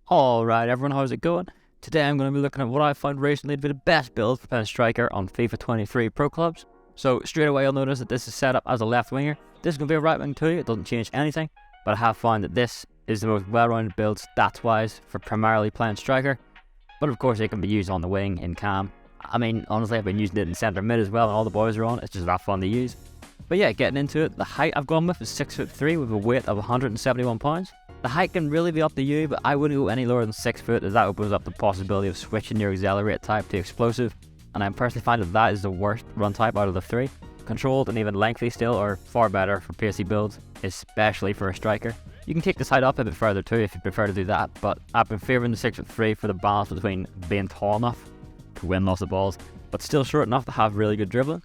Alright everyone, how's it going? Today I'm going to be looking at what I found recently to be the best build for playing striker on FIFA 23 Pro Clubs. So straight away you'll notice that this is set up as a left winger. This is going to be a right wing too, it doesn't change anything. But I have found that this is the most well-rounded build stats wise for primarily playing striker. But of course it can be used on the wing in cam. I mean honestly I've been using it in centre mid as well and all the boys are on, it's just that fun to use. But yeah, getting into it, the height I've gone with is 6'3" with a weight of 171 pounds. The height can really be up to you, but I wouldn't go any lower than 6 foot as that opens up the possibility of switching your accelerate type to explosive, and I personally find that that is the worst run type out of the three. Controlled and even lengthy still are far better for pacey builds, especially for a striker. You can take this height up a bit further too if you prefer to do that, but I've been favouring the 6'3" for the balance between being tall enough to win lots of balls, but still short enough to have really good dribbling.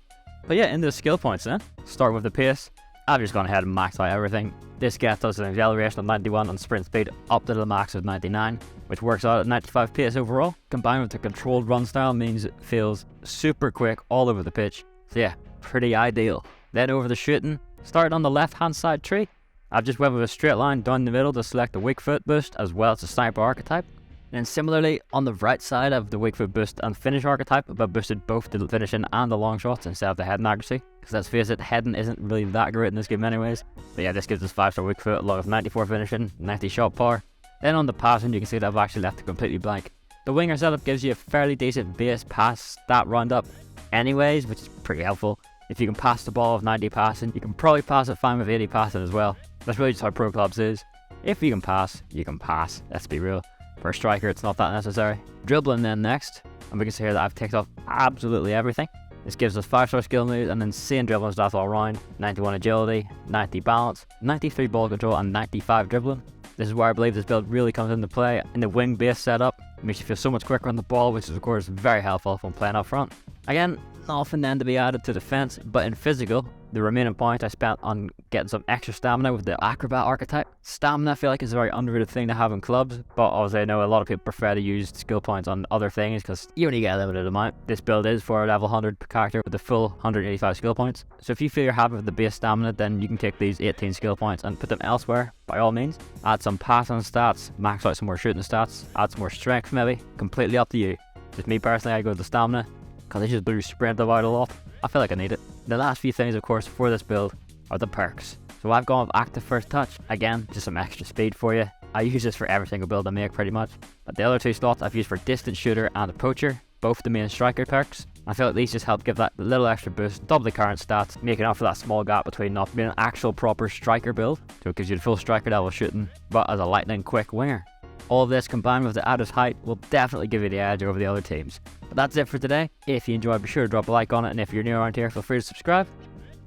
But yeah, into the skill points then. Starting with the pace, I've just gone ahead and maxed out everything. This gets us an acceleration of 91 and sprint speed up to the max of 99, which works out at 95 pace overall. Combined with the controlled run style means it feels super quick all over the pitch. So yeah, pretty ideal. Then over the shooting, starting on the left hand side tree, I've just went with a straight line down the middle to select the weak foot boost as well as the sniper archetype. And similarly, on the right side of the weak foot boost and finish archetype, I've boosted both the finishing and the long shots instead of the heading accuracy. Because let's face it, heading isn't really that great in this game anyways. But yeah, this gives us 5-star weak foot along with 94 finishing, 90 shot power. Then on the passing, you can see that I've actually left it completely blank. The winger setup gives you a fairly decent base pass stat roundup anyways, which is pretty helpful. If you can pass the ball with 90 passing, you can probably pass it fine with 80 passing as well. That's really just how Pro Clubs is. If you can pass, you can pass, let's be real. For a striker, it's not that necessary. Dribbling then next, and we can see here that I've ticked off absolutely everything. This gives us 5-star skill moves and then insane dribbling stats all around, 91 agility, 90 balance, 93 ball control and 95 dribbling. This is where I believe this build really comes into play in the wing base setup. It makes you feel so much quicker on the ball, which is of course very helpful when playing up front. Again, nothing then to be added to defense, but in physical, the remaining points I spent on getting some extra stamina with the acrobat archetype. Stamina I feel like is a very underrated thing to have in clubs, but obviously I know a lot of people prefer to use skill points on other things because you only get a limited amount. This build is for a level 100 character with the full 185 skill points. So if you feel you're happy with the base stamina, then you can take these 18 skill points and put them elsewhere by all means. Add some passing stats, max out some more shooting stats, add some more strength maybe, completely up to you. Just me personally, I go with the stamina because it just boosts sprint out a lot. I feel like I need it. The last few things of course for this build are the perks. So I've gone with active first touch, again just some extra speed for you. I use this for every single build I make pretty much. But the other two slots I've used for distant shooter and approacher, both the main striker perks. I feel like these just help give that little extra boost, double the current stats, making up for that small gap between not being an actual proper striker build. So it gives you the full striker level shooting, but as a lightning quick winger. All of this combined with the added height will definitely give you the edge over the other teams. But that's it for today. If you enjoyed, be sure to drop a like on it, and if you're new around here, feel free to subscribe.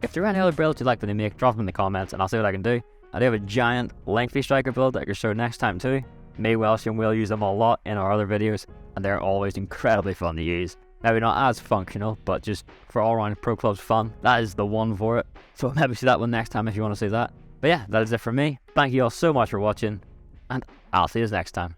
If there are any other builds you'd like me to make, drop them in the comments and I'll see what I can do. I do have a giant, lengthy striker build that I can show next time too. Me, Welsh, and Will use them a lot in our other videos, and they're always incredibly fun to use. Maybe not as functional, but just for all-round Pro Clubs fun, that is the one for it. So maybe see that one next time if you want to see that. But yeah, that is it from me. Thank you all so much for watching, and I'll see you next time.